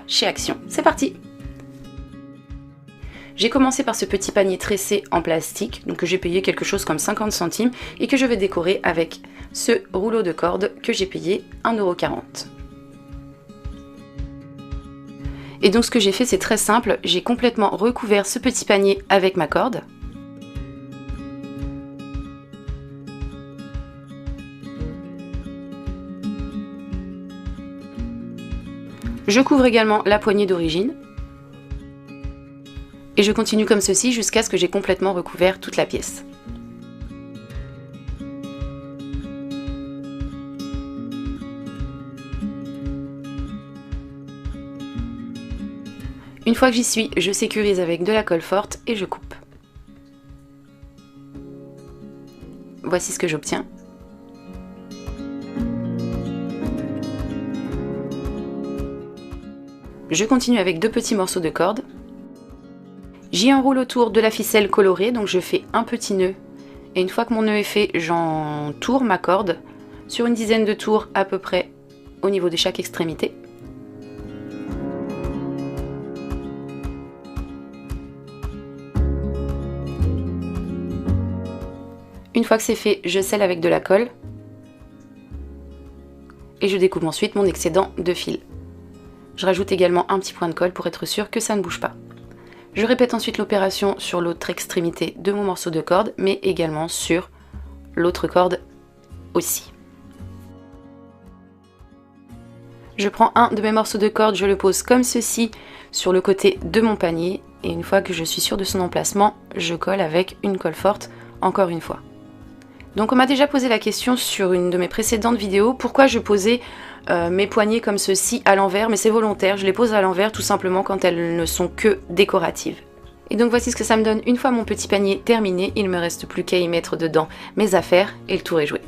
chez Action. C'est parti! J'ai commencé par ce petit panier tressé en plastique, donc que j'ai payé quelque chose comme 50 centimes et que je vais décorer avec ce rouleau de corde que j'ai payé 1,40 €. Et donc ce que j'ai fait, c'est très simple, j'ai complètement recouvert ce petit panier avec ma corde. Je couvre également la poignée d'origine. Et je continue comme ceci jusqu'à ce que j'ai complètement recouvert toute la pièce. Une fois que j'y suis, je sécurise avec de la colle forte et je coupe. Voici ce que j'obtiens. Je continue avec deux petits morceaux de corde. J'y enroule autour de la ficelle colorée, donc je fais un petit nœud. Et une fois que mon nœud est fait, j'entoure ma corde sur une dizaine de tours à peu près au niveau de chaque extrémité. Une fois que c'est fait, je scelle avec de la colle. Et je découpe ensuite mon excédent de fil. Je rajoute également un petit point de colle pour être sûr que ça ne bouge pas. Je répète ensuite l'opération sur l'autre extrémité de mon morceau de corde, mais également sur l'autre corde aussi. Je prends un de mes morceaux de corde, je le pose comme ceci sur le côté de mon panier, et une fois que je suis sûre de son emplacement, je colle avec une colle forte, encore une fois. Donc on m'a déjà posé la question sur une de mes précédentes vidéos, pourquoi je posais mes poignées comme ceci à l'envers, mais c'est volontaire, je les pose à l'envers tout simplement quand elles ne sont que décoratives. Et donc voici ce que ça me donne une fois mon petit panier terminé, il ne me reste plus qu'à y mettre dedans mes affaires et le tour est joué.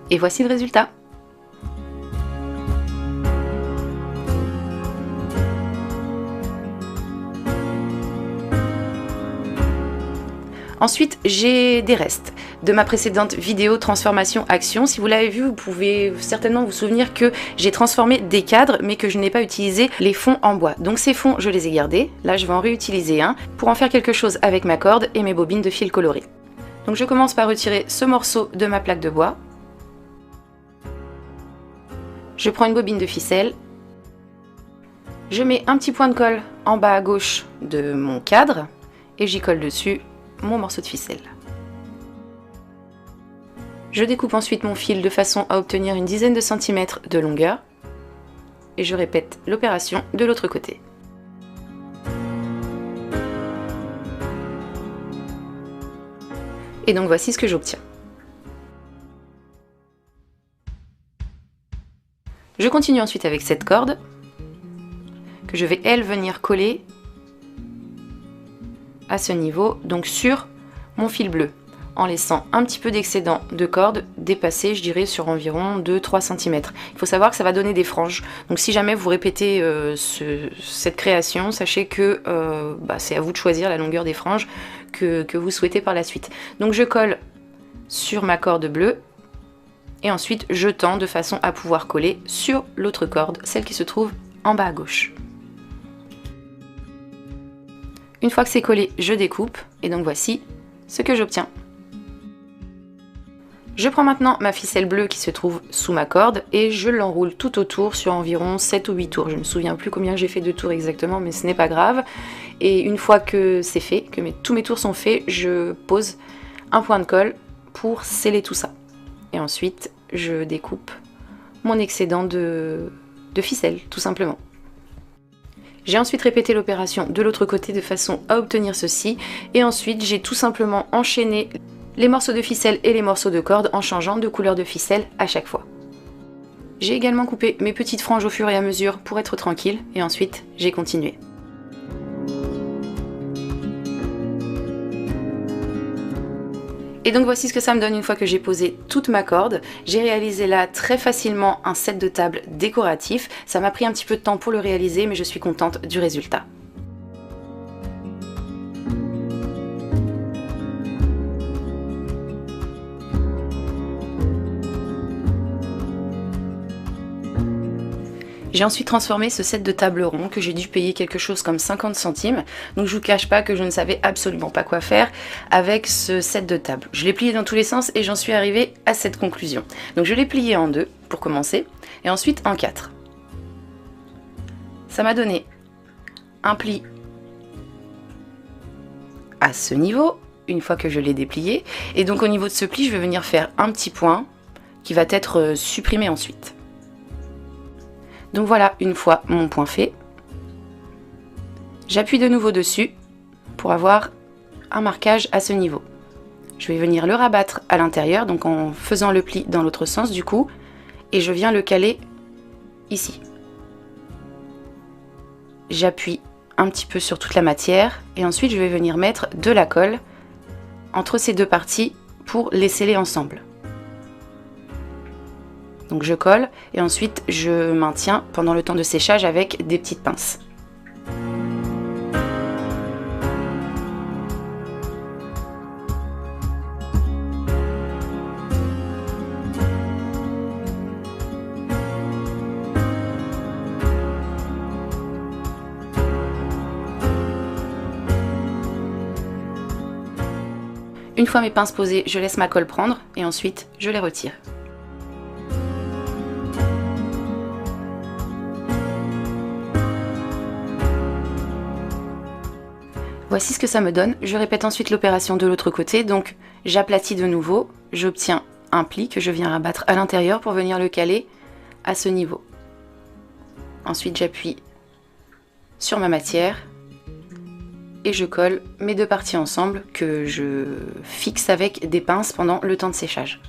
Et voici le résultat. Ensuite, j'ai des restes de ma précédente vidéo transformation action. Si vous l'avez vu, vous pouvez certainement vous souvenir que j'ai transformé des cadres, mais que je n'ai pas utilisé les fonds en bois. Donc ces fonds, je les ai gardés. Là, je vais en réutiliser un pour en faire quelque chose avec ma corde et mes bobines de fil coloré. Donc je commence par retirer ce morceau de ma plaque de bois. Je prends une bobine de ficelle. Je mets un petit point de colle en bas à gauche de mon cadre et j'y colle dessus mon morceau de ficelle. Je découpe ensuite mon fil de façon à obtenir une dizaine de centimètres de longueur et je répète l'opération de l'autre côté. Et donc voici ce que j'obtiens. Je continue ensuite avec cette corde que je vais elle venir coller à ce niveau, donc sur mon fil bleu, en laissant un petit peu d'excédent de corde dépasser, je dirais, sur environ 2-3 cm. Il faut savoir que ça va donner des franges, donc si jamais vous répétez cette création, sachez que c'est à vous de choisir la longueur des franges que vous souhaitez par la suite. Donc je colle sur ma corde bleue, et ensuite je tends de façon à pouvoir coller sur l'autre corde, celle qui se trouve en bas à gauche. Une fois que c'est collé, je découpe, et donc voici ce que j'obtiens. Je prends maintenant ma ficelle bleue qui se trouve sous ma corde, et je l'enroule tout autour sur environ 7 ou 8 tours. Je ne me souviens plus combien j'ai fait de tours exactement, mais ce n'est pas grave. Et une fois que c'est fait, que tous mes tours sont faits, je pose un point de colle pour sceller tout ça. Et ensuite, je découpe mon excédent de ficelle, tout simplement. J'ai ensuite répété l'opération de l'autre côté de façon à obtenir ceci, et ensuite j'ai tout simplement enchaîné les morceaux de ficelle et les morceaux de corde en changeant de couleur de ficelle à chaque fois. J'ai également coupé mes petites franges au fur et à mesure pour être tranquille, et ensuite j'ai continué. Et donc voici ce que ça me donne une fois que j'ai posé toute ma corde. J'ai réalisé là très facilement un set de table décoratif. Ça m'a pris un petit peu de temps pour le réaliser, mais je suis contente du résultat. J'ai ensuite transformé ce set de table rond que j'ai dû payer quelque chose comme 50 centimes. Donc je vous cache pas que je ne savais absolument pas quoi faire avec ce set de table. Je l'ai plié dans tous les sens et j'en suis arrivée à cette conclusion. Donc je l'ai plié en deux pour commencer et ensuite en quatre. Ça m'a donné un pli à ce niveau, une fois que je l'ai déplié. Et donc au niveau de ce pli, je vais venir faire un petit point qui va être supprimé ensuite. Donc voilà, une fois mon point fait, j'appuie de nouveau dessus pour avoir un marquage à ce niveau. Je vais venir le rabattre à l'intérieur, donc en faisant le pli dans l'autre sens du coup, et je viens le caler ici. J'appuie un petit peu sur toute la matière et ensuite je vais venir mettre de la colle entre ces deux parties pour les sceller ensemble. Donc je colle et ensuite je maintiens pendant le temps de séchage avec des petites pinces. Une fois mes pinces posées, je laisse ma colle prendre et ensuite je les retire. Voici ce que ça me donne. Je répète ensuite l'opération de l'autre côté, donc j'aplatis de nouveau, j'obtiens un pli que je viens rabattre à l'intérieur pour venir le caler à ce niveau. Ensuite j'appuie sur ma matière et je colle mes deux parties ensemble que je fixe avec des pinces pendant le temps de séchage.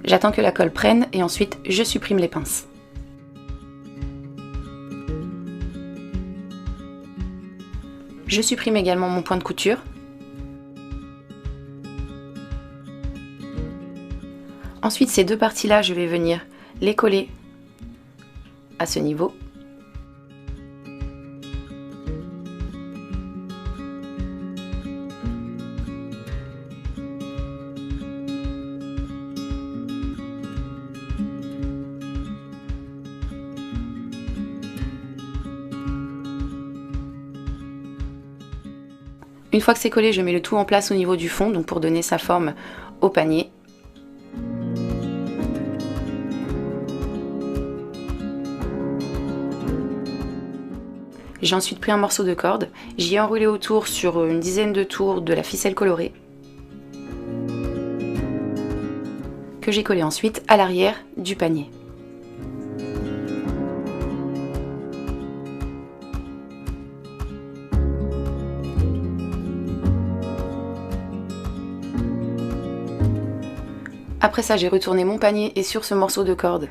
J'attends que la colle prenne et ensuite je supprime les pinces. Je supprime également mon point de couture. Ensuite, ces deux parties-là, je vais venir les coller à ce niveau. Une fois que c'est collé, je mets le tout en place au niveau du fond, donc pour donner sa forme au panier. J'ai ensuite pris un morceau de corde, j'y ai enroulé autour sur une dizaine de tours de la ficelle colorée, que j'ai collé ensuite à l'arrière du panier. Après ça, j'ai retourné mon panier et sur ce morceau de corde,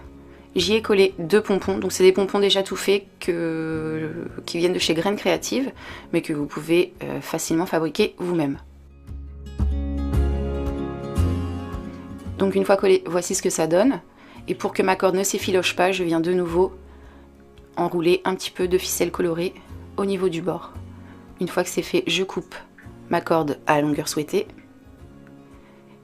j'y ai collé deux pompons. Donc c'est des pompons déjà tout faits qui viennent de chez Graines Créatives, mais que vous pouvez facilement fabriquer vous-même. Donc une fois collé, voici ce que ça donne. Et pour que ma corde ne s'effiloche pas, je viens de nouveau enrouler un petit peu de ficelle colorée au niveau du bord. Une fois que c'est fait, je coupe ma corde à la longueur souhaitée.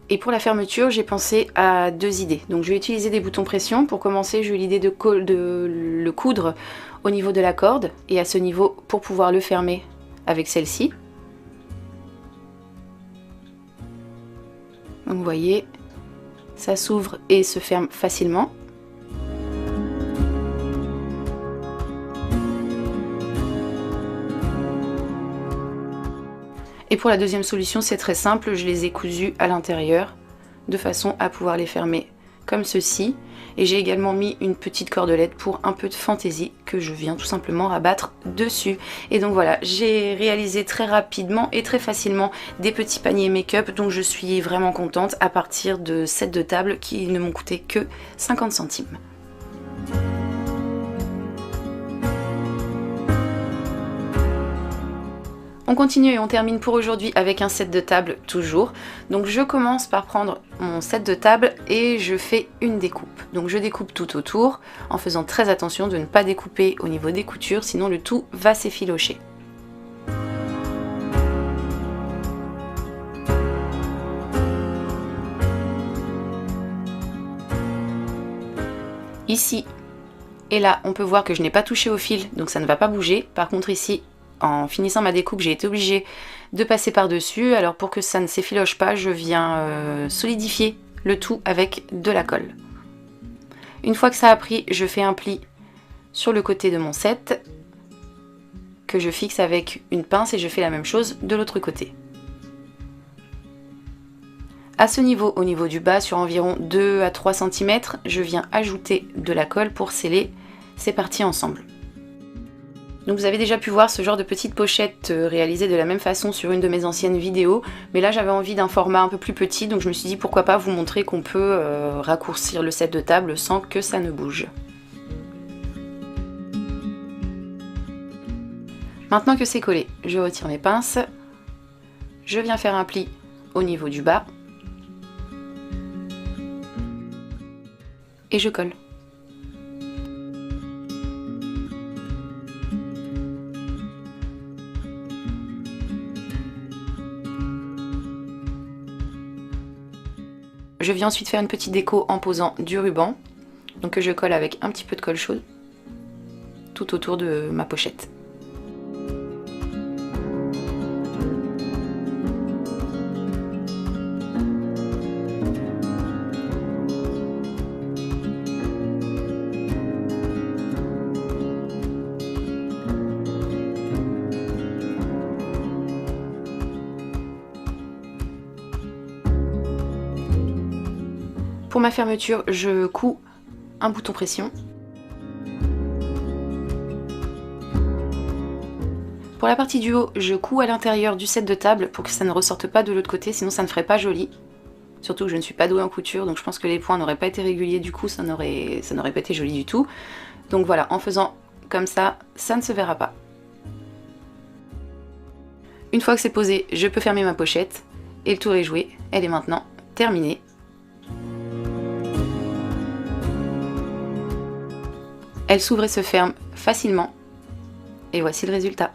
Et pour la fermeture, j'ai pensé à deux idées. Donc je vais utiliser des boutons pression. Pour commencer, j'ai eu l'idée de le coudre au niveau de la corde et à ce niveau pour pouvoir le fermer avec celle-ci. Donc vous voyez, ça s'ouvre et se ferme facilement. Et pour la deuxième solution, c'est très simple, je les ai cousus à l'intérieur de façon à pouvoir les fermer comme ceci. Et j'ai également mis une petite cordelette pour un peu de fantaisie que je viens tout simplement rabattre dessus. Et donc voilà, j'ai réalisé très rapidement et très facilement des petits paniers make-up, donc je suis vraiment contente à partir de sets de table qui ne m'ont coûté que 50 centimes. On continue et on termine pour aujourd'hui avec un set de table toujours. Donc je commence par prendre mon set de table et je fais une découpe. Donc je découpe tout autour en faisant très attention de ne pas découper au niveau des coutures, sinon le tout va s'effilocher. Ici et là, on peut voir que je n'ai pas touché au fil, donc ça ne va pas bouger. Par contre ici, en finissant ma découpe, j'ai été obligée de passer par-dessus. Alors pour que ça ne s'effiloche pas, je viens solidifier le tout avec de la colle. Une fois que ça a pris, je fais un pli sur le côté de mon set que je fixe avec une pince et je fais la même chose de l'autre côté. À ce niveau, au niveau du bas, sur environ 2 à 3 cm, je viens ajouter de la colle pour sceller ces parties ensemble. Donc vous avez déjà pu voir ce genre de petite pochette réalisée de la même façon sur une de mes anciennes vidéos, mais là j'avais envie d'un format un peu plus petit, donc je me suis dit pourquoi pas vous montrer qu'on peut raccourcir le set de table sans que ça ne bouge. Maintenant que c'est collé, je retire mes pinces, je viens faire un pli au niveau du bas, et je colle. Je viens ensuite faire une petite déco en posant du ruban, donc que je colle avec un petit peu de colle chaude tout autour de ma pochette. Pour ma fermeture, je couds un bouton pression. Pour la partie du haut, je couds à l'intérieur du set de table pour que ça ne ressorte pas de l'autre côté, sinon ça ne ferait pas joli. Surtout que je ne suis pas douée en couture, donc je pense que les points n'auraient pas été réguliers, du coup ça n'aurait pas été joli du tout. Donc voilà, en faisant comme ça, ça ne se verra pas. Une fois que c'est posé, je peux fermer ma pochette et le tour est joué. Elle est maintenant terminée. Elle s'ouvre et se ferme facilement. Et voici le résultat.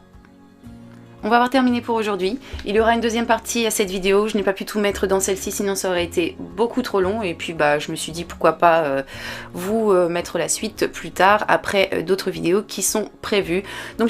On va avoir terminé pour aujourd'hui. Il y aura une deuxième partie à cette vidéo. Je n'ai pas pu tout mettre dans celle-ci, sinon ça aurait été beaucoup trop long. Et puis je me suis dit pourquoi pas vous mettre la suite plus tard, après d'autres vidéos qui sont prévues. Donc